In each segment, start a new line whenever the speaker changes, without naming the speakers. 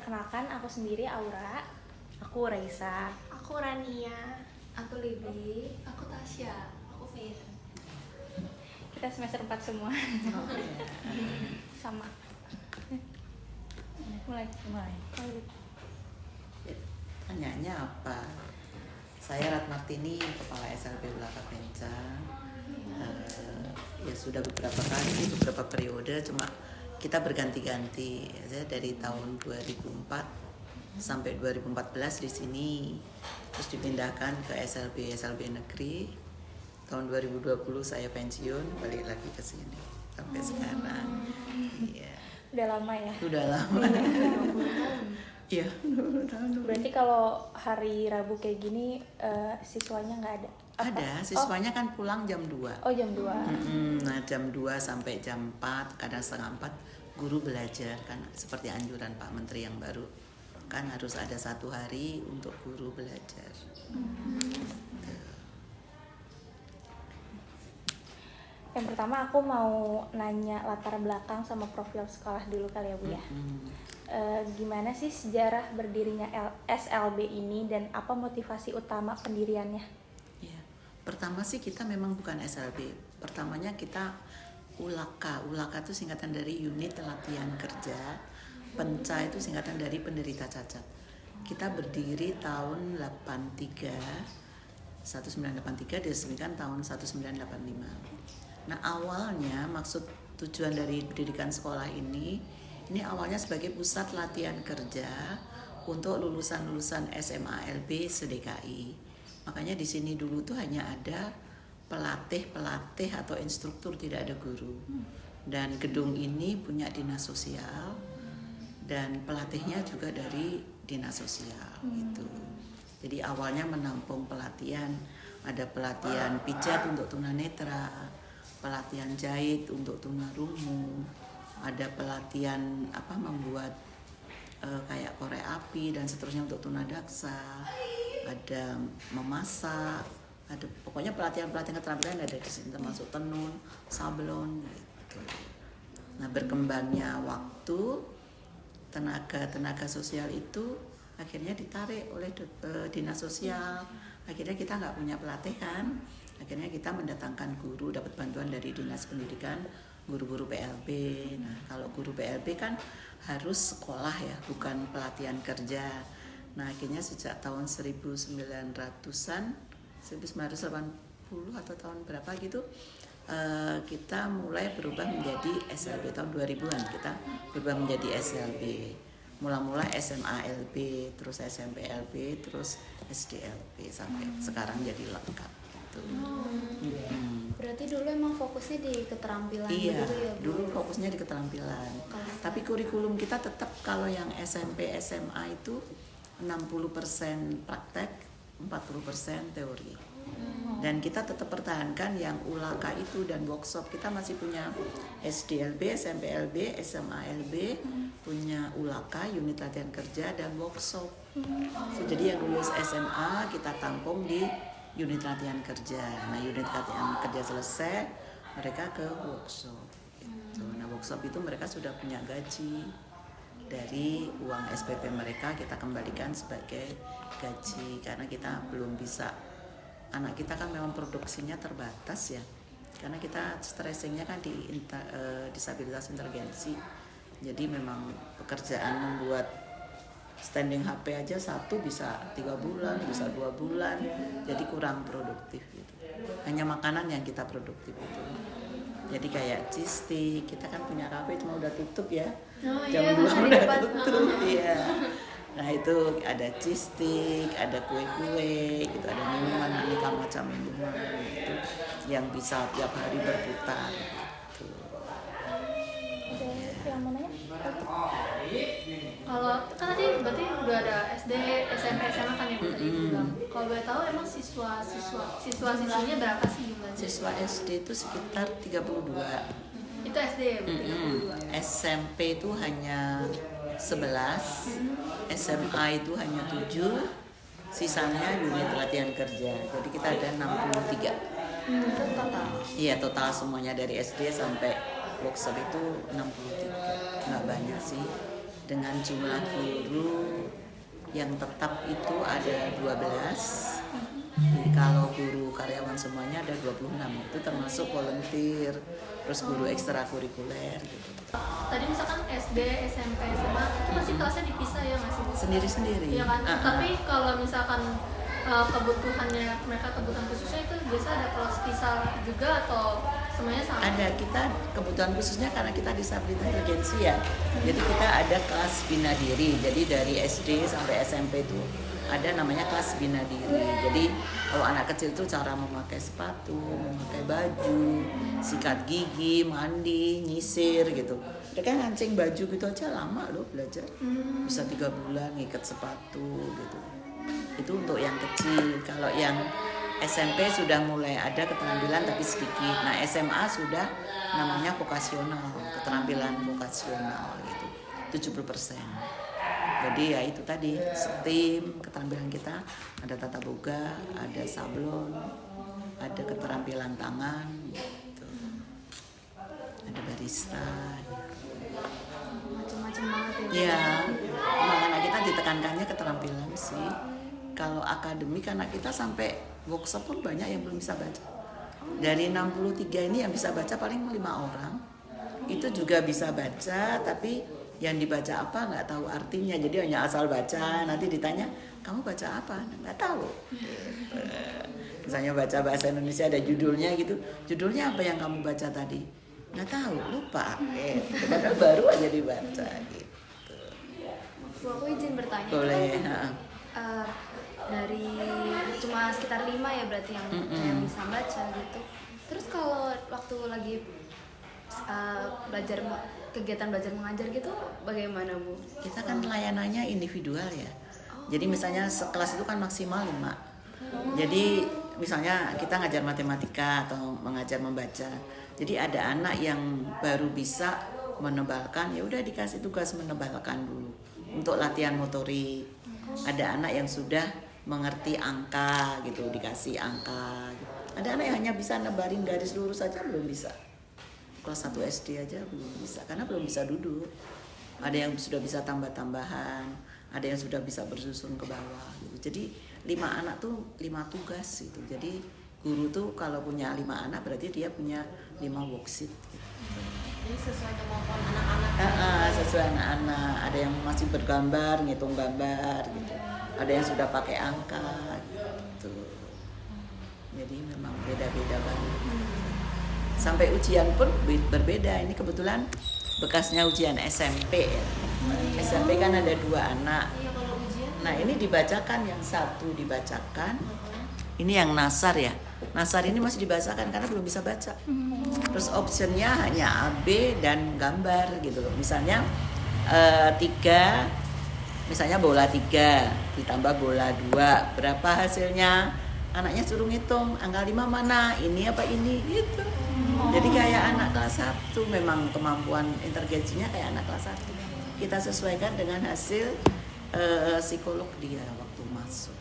Perkenalkan, aku sendiri Aura. Aku Raisa.
Aku Rania.
Aku Libby. Aku Tasya. Aku Faith.
Kita semester 4 semua. Sama. Mulai.
Tanyanya apa? Saya Ratmartini, Kepala SLB Ulaka Kencang. Ya sudah beberapa kali, beberapa periode, cuma kita berganti-ganti. Saya dari tahun 2004 sampai 2014 di sini, terus dipindahkan ke SLB negeri. Tahun 2020 saya pensiun, balik lagi ke sini sampai sekarang. Iya.
Udah lama ya?
Udah lama. Iya, 20 tahun.
Berarti kalau hari Rabu kayak gini siswanya nggak ada? Apa?
Ada, siswanya kan pulang jam 2.
Oh, jam 2.
Nah, jam 2 sampai jam 4, kadang setengah 4 guru belajar kan, seperti anjuran Pak Menteri yang baru. Kan harus ada 1 hari untuk guru belajar.
Yang pertama aku mau nanya latar belakang sama profil sekolah dulu kali ya Bu ya. Gimana sih sejarah berdirinya SLB ini dan apa motivasi utama pendiriannya?
Ya, pertama sih kita memang bukan SLB. Pertamanya kita Ulaka. Ulaka itu singkatan dari Unit Latihan Kerja. Penca itu singkatan dari penderita cacat. Kita berdiri tahun 1983, diresmikan tahun 1985. Nah, awalnya maksud tujuan dari pendidikan sekolah ini awalnya sebagai pusat latihan kerja untuk lulusan-lulusan SMA LB se-DKI. Makanya di sini dulu tuh hanya ada pelatih atau instruktur, tidak ada guru. Dan gedung ini punya dinas sosial dan pelatihnya juga dari dinas sosial gitu. Jadi awalnya menampung pelatihan, ada pelatihan pijat untuk tunanetra, pelatihan jahit untuk tunarungu, ada pelatihan membuat kayak korek api dan seterusnya untuk tunadaksa, ada memasak, ada pokoknya pelatihan keterampilan ada di sini, termasuk tenun, sablon gitu. Nah, berkembangnya waktu, tenaga sosial itu akhirnya ditarik oleh dinas sosial. Akhirnya kita nggak punya pelatih kan, akhirnya kita mendatangkan guru, dapat bantuan dari dinas pendidikan, guru-guru PLB. Nah, kalau guru PLB kan harus sekolah ya, bukan pelatihan kerja. Nah, akhirnya sejak tahun 1900-an, 1980 atau tahun berapa gitu, kita mulai berubah menjadi SLB. Tahun 2000-an kita berubah menjadi SLB. Mula-mula SMA LB, terus SMP LB, terus SD LB, sampai sekarang jadi lengkap gitu.
Berarti dulu emang fokusnya di keterampilan
Iya,
gitu ya Bu?
dulu fokusnya di keterampilan. Tapi kurikulum kita tetap kalau yang SMP SMA itu 60% praktek, 40% teori. Dan kita tetap pertahankan yang Ulaka itu dan workshop. Kita masih punya SDLB, SMPLB, SMALB, punya Ulaka, unit latihan kerja dan workshop. Jadi yang lulus SMA kita tampung di unit latihan kerja. Nah, unit latihan kerja selesai, mereka ke workshop. Gitu. Nah, workshop itu mereka sudah punya gaji. Dari uang SPP mereka kita kembalikan sebagai gaji karena kita belum bisa. Anak kita kan memang produksinya terbatas ya, karena kita stressingnya kan di disabilitas intergensi. Jadi memang pekerjaan membuat standing HP aja satu bisa 3 bulan, bisa 2 bulan, jadi kurang produktif gitu. Hanya makanan yang kita produktif itu. Jadi kayak cheese stick, kita kan punya kafe cuma udah tutup ya, jam 2 udah tutup ya. Nah, itu ada cheese stick, ada kue-kue, gitu, ada minuman, aneka macam minuman gitu, yang bisa tiap hari berputar gitu.
Yang mananya?
Kalau kan tadi berarti udah ada SD, SMP, SMA kan yang tadi bilang. Kalau boleh tahu emang siswa-siswinya berapa sih jumlahnya?
Siswa SD itu sekitar 32.
Itu SD ya Bu? 32.
SMP itu hanya 11, SMA itu hanya 7, sisanya unit latihan kerja. Jadi kita ada 63.
Itu total?
Iya, total semuanya dari SD sampai workshop itu 63. Nggak banyak sih. dengan jumlah guru yang tetap itu ada 12. Jadi kalau guru karyawan semuanya ada 26, itu termasuk volunteer, terus guru ekstrakurikuler gitu.
Tadi misalkan SD, SMP, SMA itu masih kelasnya dipisah ya masih?
Sendiri-sendiri.
Iya kan. Tapi kalau misalkan kebutuhannya mereka kebutuhan khususnya itu biasa ada kelas pisah juga atau semuanya sama?
Ada, kita kebutuhan khususnya karena kita disabilitas inteligensi ya. Jadi kita ada kelas bina diri. Jadi dari SD sampai SMP itu ada namanya kelas bina diri. Jadi kalau anak kecil itu cara memakai sepatu, memakai baju, sikat gigi, mandi, nyisir gitu. Mereka ngancing baju gitu aja lama loh belajar. Bisa 3 bulan ngikat sepatu gitu. Itu untuk yang kecil. Kalau yang SMP sudah mulai ada keterampilan tapi sedikit. Nah SMA sudah namanya vokasional, keterampilan vokasional gitu, 70%. Jadi ya itu tadi, STEAM, keterampilan kita ada tata boga, ada sablon, ada keterampilan tangan gitu. Ada barista.
Macam-macam banget ya.
Ya, emang anak kita ditekankannya keterampilan sih. Kalau akademik anak kita sampai workshop pun banyak yang belum bisa baca. Dari 63 ini yang bisa baca paling 5 orang. Itu juga bisa baca, tapi yang dibaca apa nggak tahu artinya. Jadi hanya asal baca, nanti ditanya, kamu baca apa? Nggak tahu. Misalnya baca bahasa Indonesia ada judulnya gitu. Judulnya apa yang kamu baca tadi? Nggak tahu, lupa. Padahal baru aja dibaca gitu.
Bu, aku izin bertanya.
Boleh.
Dari cuma sekitar 5 ya berarti yang bisa baca gitu. Terus kalau waktu lagi kegiatan belajar mengajar gitu bagaimana Bu?
Kita kan layanannya individual ya. Jadi misalnya sekelas itu kan maksimal 5. Jadi misalnya kita ngajar matematika atau mengajar membaca. Jadi ada anak yang baru bisa menebalkan, ya udah dikasih tugas menebalkan dulu untuk latihan motorik. Ada anak yang sudah mengerti angka gitu, dikasih angka gitu. Ada anak yang hanya bisa nebarin garis lurus saja belum bisa. Kelas 1 SD aja belum bisa karena belum bisa duduk. Ada yang sudah bisa tambah-tambahan, ada yang sudah bisa bersusun ke bawah gitu. Jadi 5 anak tuh 5 tugas gitu. Jadi guru tuh kalau punya 5 anak berarti dia punya 5 worksheet gitu.
Jadi sesuai kemampuan anak-anak.
Sesuai anak-anak. Ada yang masih bergambar, ngitung gambar gitu. Ada yang sudah pakai angka gitu. Jadi memang beda-beda banget. Sampai ujian pun berbeda. Ini kebetulan bekasnya ujian SMP ya. SMP kan ada 2 anak.
Iya, kalau ujian.
Nah ini dibacakan, yang satu dibacakan. Ini yang nasar ya. Nasar ini masih dibacakan karena belum bisa baca. Terus optionnya hanya A, B, dan gambar gitu loh. Misalnya 3, misalnya bola 3 ditambah bola 2, berapa hasilnya? Anaknya suruh ngitung, angka 5 mana? Ini apa ini? Gitu. Jadi kayak anak kelas 1, memang kemampuan inteligensinya kayak anak kelas 1. Kita sesuaikan dengan hasil psikolog dia waktu masuk.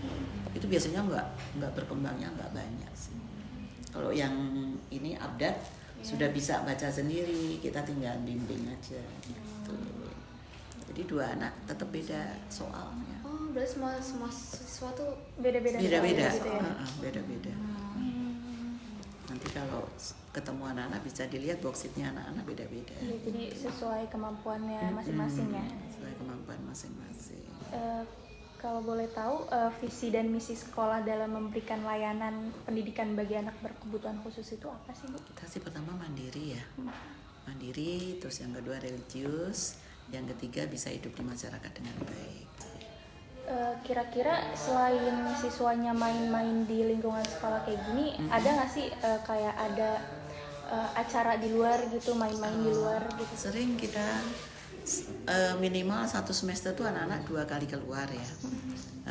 Itu biasanya nggak berkembangnya nggak banyak sih. Kalau yang ini update sudah bisa baca sendiri, kita tinggal bimbing aja gitu. Jadi 2 anak tetap beda soalnya.
Oh, berarti semua siswa tuh
Beda-beda.
Beda-beda.
gitu ya.
Beda-beda. Nanti kalau ketemu anak-anak bisa dilihat worksheetnya anak-anak beda-beda.
Iya, jadi sesuai kemampuannya masing-masing ya.
Sesuai kemampuan masing-masing.
Kalau boleh tahu, visi dan misi sekolah dalam memberikan layanan pendidikan bagi anak berkebutuhan khusus itu apa sih Bu?
Kita sih pertama mandiri ya. Mandiri, terus yang kedua religius, yang ketiga bisa hidup di masyarakat dengan baik.
Kira-kira selain siswanya main-main di lingkungan sekolah kayak gini, ada nggak sih kayak ada acara di luar gitu, main-main di luar gitu?
Sering kita minimal 1 semester tuh anak-anak 2 kali keluar ya.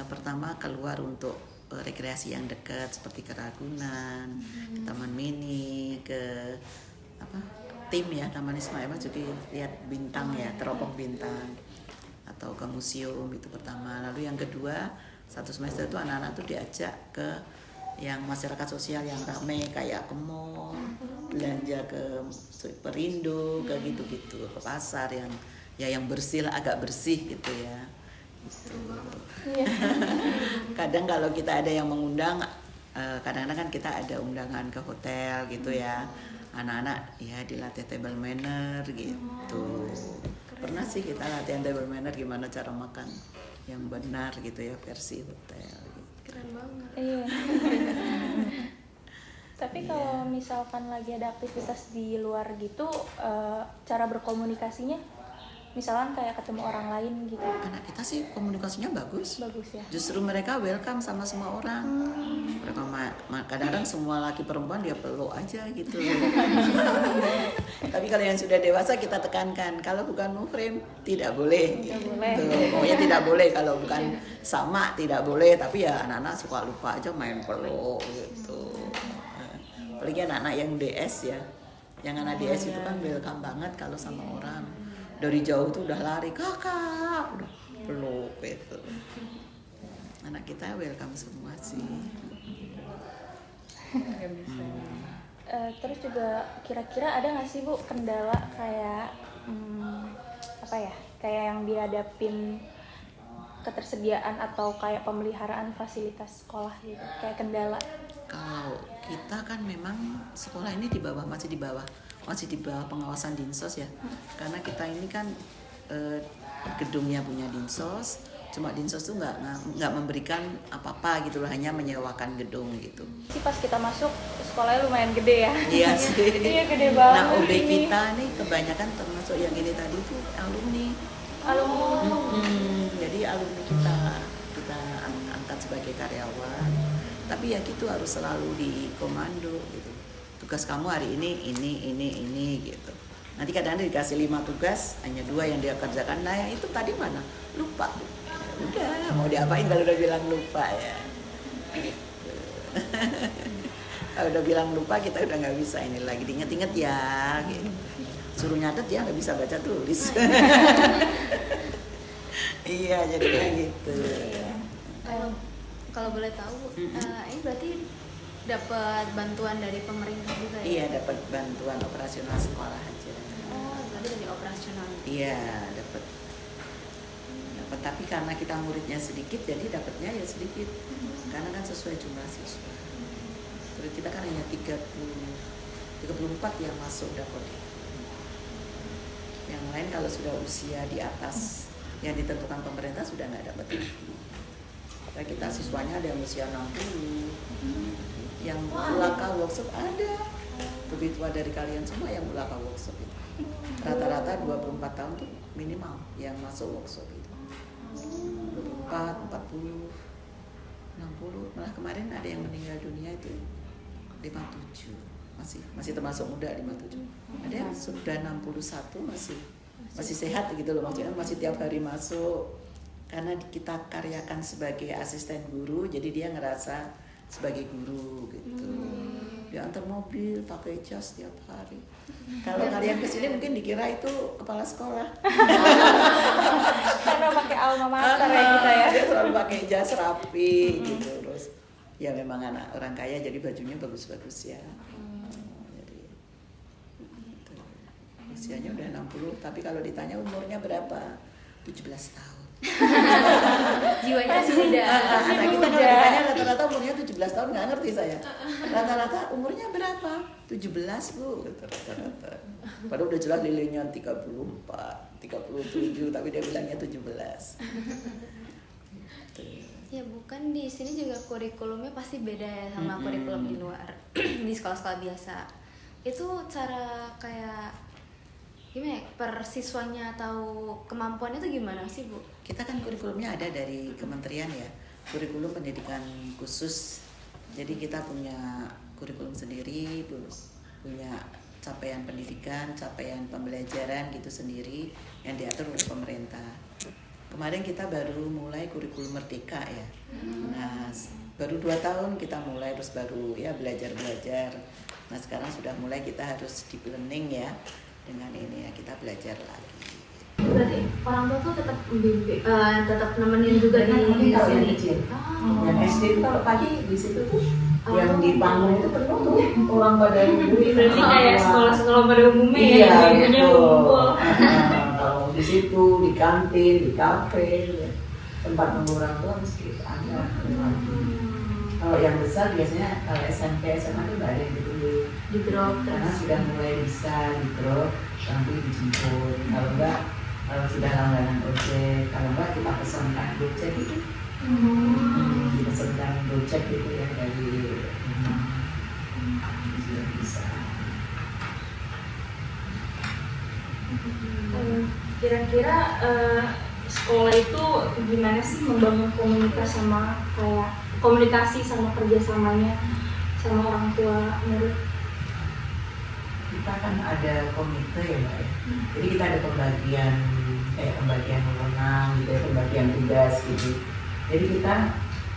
Pertama keluar untuk rekreasi yang dekat seperti ke Ragunan, ke Taman Mini, ke tim ya Taman Ismail juga lihat bintang ya, teropong bintang, atau ke museum itu pertama. Lalu yang kedua 1 semester itu anak-anak tuh diajak ke yang masyarakat sosial yang ramai kayak ke mall, belanja ke Perindo, ke gitu-gitu, ke pasar yang ya yang bersih lah, agak bersih gitu ya. Gitu.
Iya.
Kadang kalau kita ada yang mengundang, kadang-kadang kan kita ada undangan ke hotel gitu ya, anak-anak ya dilatih table manner gitu. Pernah sih kita latihan table manner, gimana cara makan yang benar gitu ya, versi hotel gitu.
Keren banget.
Iya. Tapi kalau misalkan lagi ada aktivitas di luar gitu, cara berkomunikasinya, misalkan kayak ketemu orang lain gitu,
Anak kita sih komunikasinya bagus.
bagus ya?
Justru mereka welcome sama semua orang. Mereka kadang-kadang semua laki perempuan dia peluk aja gitu. Tapi kalau yang sudah dewasa kita tekankan, kalau bukan muhrim tidak boleh.
Tidak boleh.
Gitu. Pokoknya tidak boleh, kalau bukan sama tidak boleh. Tapi ya anak-anak suka lupa aja main peluk gitu. Apalagi anak-anak yang DS ya. Yang anak DS itu kan welcome banget kalau sama orang. Dari jauh tuh udah lari, kakak, udah peluk gitu. Anak kita welcome semua sih.
Terus juga kira-kira ada nggak sih Bu kendala kayak apa ya, kayak yang dihadapin ketersediaan atau kayak pemeliharaan fasilitas sekolah gitu, kayak kendala?
Kalau kita kan memang sekolah ini masih di bawah pengawasan Dinsos ya. Karena kita ini kan gedungnya punya Dinsos, cuma Dinsos tuh nggak memberikan apa-apa gitu loh, hanya menyewakan gedung gitu.
Sih pas kita masuk sekolahnya lumayan gede ya.
Iya sih.
Iya gede banget.
Nah, OB
ini.
kita nih kebanyakan termasuk yang ini tadi tuh alumni. Jadi alumni kita angkat sebagai karyawan. Tapi ya gitu, harus selalu dikomando gitu. Tugas kamu hari ini gitu. Nanti kadang-kadang dikasih 5 tugas, hanya 2 yang dia kerjakan. Nah yang itu tadi mana? Lupa. Udah, mau diapain kalau udah bilang lupa ya. Gitu. Kalau udah bilang lupa, kita udah nggak bisa ini lagi, diinget-inget ya gitu. Suruh nyatet dia nggak bisa baca tulis. Iya, jadinya gitu.
Kalau boleh tahu, ini berarti dapat bantuan dari pemerintah juga ya?
Iya, dapat bantuan operasional sekolah aja.
Oh, berarti dari operasional.
Iya, dapat. Tapi karena kita muridnya sedikit, jadi dapatnya ya sedikit. Karena kan sesuai jumlah siswa. Murid kita kan hanya 34 yang masuk dapat. Yang lain kalau sudah usia di atas yang ditentukan pemerintah sudah nggak dapat lagi. Nah, kita siswanya ada yang usia 60, yang ulaka workshop ada. Lebih tua dari kalian semua yang ulaka workshop itu. Rata-rata 24 tahun tuh minimal yang masuk workshop itu. 24, 40, 60, malah kemarin ada yang meninggal dunia itu 57, masih termasuk muda 57. Ada yang sudah 61 masih sehat gitu loh, maksudnya masih tiap hari masuk. Karena kita karyakan sebagai asisten guru, jadi dia ngerasa sebagai guru gitu. Dia antar mobil, pakai jas tiap hari. Kalau kalian kesini mungkin dikira itu kepala sekolah.
Karena pakai alma mater ya kita ya.
Dia selalu pakai jas rapi gitu. Terus ya memang anak orang kaya, jadi bajunya bagus-bagus ya. Jadi gitu. Usianya udah 60, tapi kalau ditanya umurnya berapa? 17 tahun.
Jiwanya masih muda.
Anak kita kalau ditanya rata-rata umurnya 17 tahun, nggak ngerti saya. Rata-rata umurnya berapa? 17 Bu, rata-rata. Padahal udah jelas lilinnya 34, 37, tapi dia bilangnya 17.
Ya bukan, di sini juga kurikulumnya pasti beda ya sama kurikulum di luar. Di sekolah-sekolah biasa. Itu cara kayak gimana ya, per siswanya atau kemampuannya itu gimana sih Bu?
Kita kan kurikulumnya ada dari kementerian ya, kurikulum pendidikan khusus. Jadi kita punya kurikulum sendiri, punya capaian pendidikan, capaian pembelajaran gitu sendiri yang diatur oleh pemerintah. Kemarin kita baru mulai kurikulum merdeka ya. Nah, baru 2 tahun kita mulai, terus baru ya belajar. Nah sekarang sudah mulai kita harus deep learning ya. Dengan ini ya kita belajar lagi.
Berarti orang tua tuh tetap membimbing, tetap nemenin juga di sini.
Yang SD itu kalau pagi di situ tuh yang di panggung itu penuh tuh orang pada
Berarti kayak sekolah-sekolah pada umumnya
iya,
ya, ibunya
gitu.
ngumpul.
Kalau di di situ, di kantin, di kafe, tempat nunggu orang tua mesti ada. Kalau yang besar biasanya kalau SMP SMA itu nggak ada yang dulu,
Di drop
karena
terus.
sudah mulai bisa di drop, nanti dijemput. Kalau enggak, kalau sudah langganan ojek, kalau enggak kita pesankan gojek itu, dipesankan gojek itu ya dari rumah, sudah bisa.
Kira-kira sekolah itu gimana sih membangun komunikasi sama kerjasamanya sama orang tua murid?
Kita kan ada komite ya Mbak ya. Jadi kita ada pembagian kayak pembagian wewenang gitu ya, pembagian tugas gitu. Jadi kita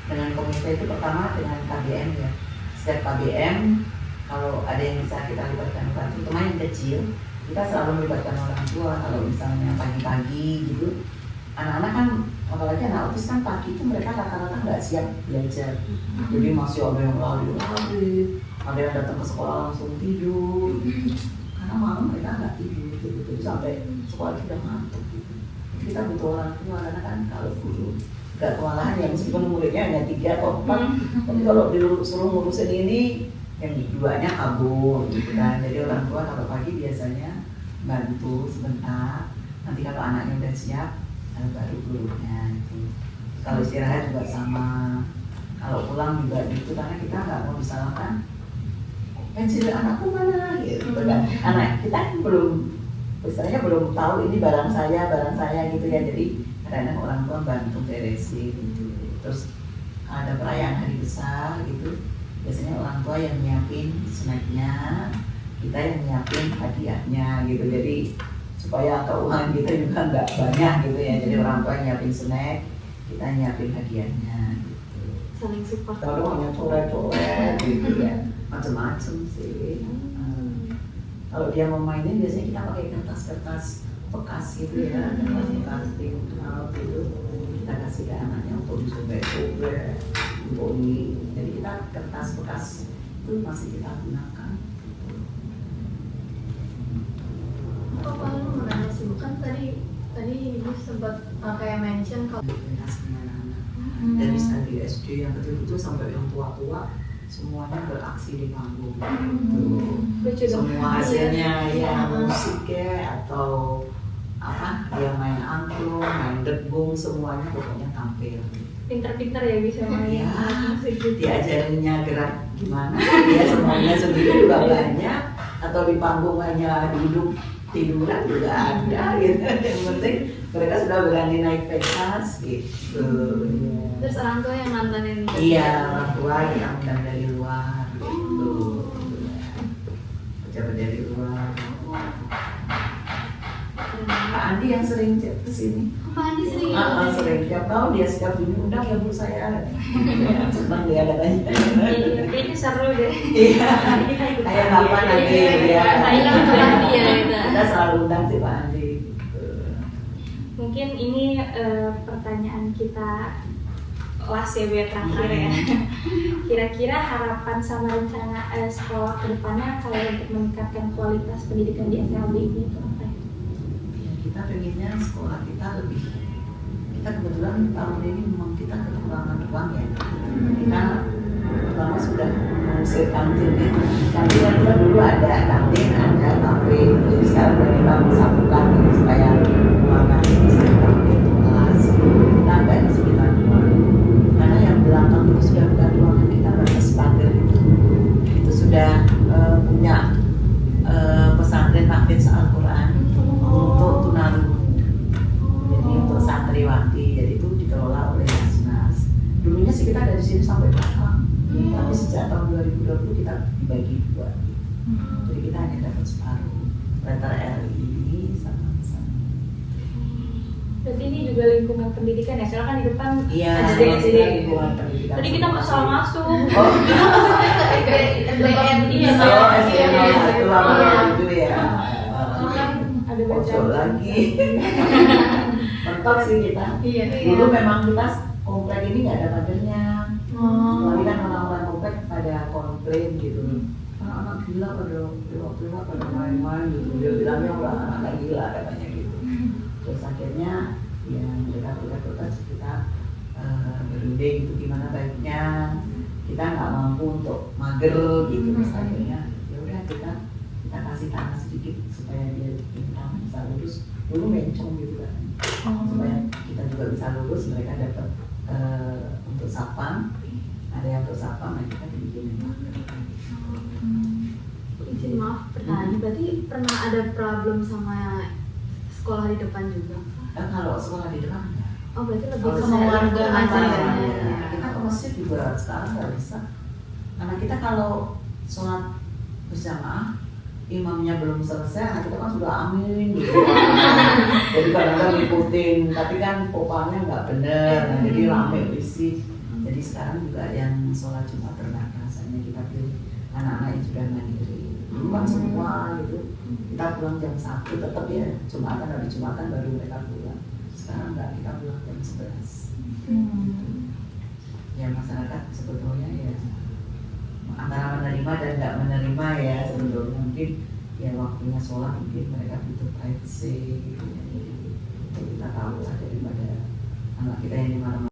dengan komite itu pertama dengan KBM ya. Setiap KBM kalau ada yang bisa kita libatkan orang tua, terutama yang kecil, kita selalu melibatkan orang tua. Kalau misalnya pagi-pagi gitu, anak-anak kan apalagi anak autis kan pagi itu mereka rata-rata nggak siap belajar. Jadi masih ada yang lari-lari, ada yang datang ke sekolah langsung tidur, karena malam mereka nggak tidur gitu, sampai sekolah itu udah ngantuk gitu. Kita butuh orang tua karena kan kalau guru nggak kewalahan ya, meskipun muridnya hanya 3 atau 4, tapi kalau disuruh ngurusin ini yang duanya kabur gitu kan. Jadi orang tua kalau pagi biasanya bantu sebentar, nanti kalau anaknya udah siap baru gurunya itu. Kalau istirahat juga sama, kalau pulang juga gitu, karena kita nggak mau disalahkan pensil anakku mana gitu kan. Anak kita kan belum, istilahnya belum tahu ini barang saya gitu ya. Jadi kadang orang tua bantu beresin gitu. Terus ada perayaan hari besar gitu, biasanya orang tua yang nyiapin snacknya, kita yang nyiapin hadiahnya gitu. Jadi supaya keuangan kita juga nggak banyak gitu ya. Jadi orang tua nyiapin snack, kita nyiapin hadiahnya gitu.
Saling support.
Kalau hanya coret-coret gitu ya, macam-macam sih. Kalau dia mau mainin biasanya kita pakai kertas-kertas bekas gitu ya, kertas tinggal gitu, kita kasih ke anaknya untuk disobek-sobek, untuk ini. Jadi kita kertas bekas itu masih kita gunakan.
Apa lu mau nanya sih, bukan tadi ibu sempat kayak mention kalau
Dari studi SD yang kecil-kecil sampai yang tua-tua semuanya beraksi di panggung.
Lucu dong.
Semua hasilnya ya musik ya atau apa, dia main angklung, main debung, semuanya pokoknya tampil.
Pinter-pinter ya bisa main
Ya,
musik gitu.
diajarinnya gerak gimana, dia semuanya sendiri juga banyak, atau di panggung hanya duduk tiduran juga ada gitu. Yang penting mereka sudah berani naik pentas gitu.
Terus orang tua yang nontonin.
Iya, orang tua yang undang dari luar gitu. Pejabat dari luar. Pak Andi yang sering chat ke sini.
Pak Andi sering.
Sering tiap tahun dia setiap diundang ya Bu saya. Ya, senang dia katanya.
Iya, kayaknya seru deh.
Iya. Kayak kapan nanti ya.
Saya Pak Andi ya gitu.
Kita selalu undang si Pak Andi. Gitu.
Mungkin ini pertanyaan kita last ya, biar terakhir ya. Kira-kira harapan sama rencana sekolah ke depannya kalau untuk meningkatkan kualitas pendidikan di SLB ini itu apa ya?
Ya, kita pengennya sekolah kita lebih. Kita kebetulan tahun ini memang kita kekurangan uang ya. Kita pertama sudah mengusir kantin ya. Kantin kita dulu ada kantin, ada kafe. Jadi sekarang kita bersatukan ini supaya uang kantin bisa dipakai untuk kelas. Kita agak kesulitan uang. Karena yang belakang itu sudah bukan ruangan kita, batas pagar itu sudah punya pesantren tahfidz Al-Quran untuk tunarungu. Jadi untuk santriwati, jadi itu dikelola oleh Basnas. Dulunya sih kita dari sini sampai belakang, tapi sejak tahun 2020 kita dibagi 2. Jadi kita hanya dapat separuh. Letter L ini sama.
Berarti ini juga lingkungan pendidikan ya, soalnya kan di depan
Iya,
ada
semua
SD.
lingkungan pendidikan.
Tadi kita masalah masuk.
Oh,
SBN
Iya,
oh,
iya,
SDN
iya,
itu
iya.
apa gitu ya.
Kan ada
Pojok
bacaan
lagi. Mentok sih kita.
Iya.
Dulu memang kita komplek ini nggak ada pagernya. Tapi kan orang-orang komplek pada komplain gitu. Anak-anak gila pada waktu pada main-main gitu. Dia bilangnya orang anak gila katanya gitu. Terus terus akhirnya ya mereka protes kita berunding itu gimana baiknya, kita nggak mampu untuk mager gitu. Terus akhirnya ya udah kita kasih tanah sedikit supaya dia bisa lulus, dulu bencong gitu kan, supaya kita juga bisa lulus, mereka dapat untuk sapam, ada yang untuk sapam, nah kita dibikin mager.
Izin maaf pertanyaan, berarti pernah ada problem sama sekolah di depan juga?
Kalau sekolah di depan ya.
Oh berarti lebih
Kalau
ke
sama warga
aja
aja
ya.
kita ke masjid juga sekarang nggak bisa, karena kita kalau sholat berjamaah imamnya belum selesai, nah kita kan sudah amin gitu. Jadi kadang-kadang ngikutin, tapi kan popanya nggak bener, nah, jadi rame berisik. Jadi sekarang juga yang sholat Jumat terbatas, hanya kita pilih anak-anak yang sudah mandiri. Dulu kan semua gitu, kita pulang jam 1 tetap ya, Jumatan, hari Jumatan baru mereka pulang. Sekarang enggak, kita pulang jam 11. Ya masyarakat sebetulnya ya antara menerima dan nggak menerima ya sebetulnya, mungkin ya waktunya sholat mungkin mereka butuh privacy gitu ya. Jadi kita tahu lah daripada anak kita yang di mana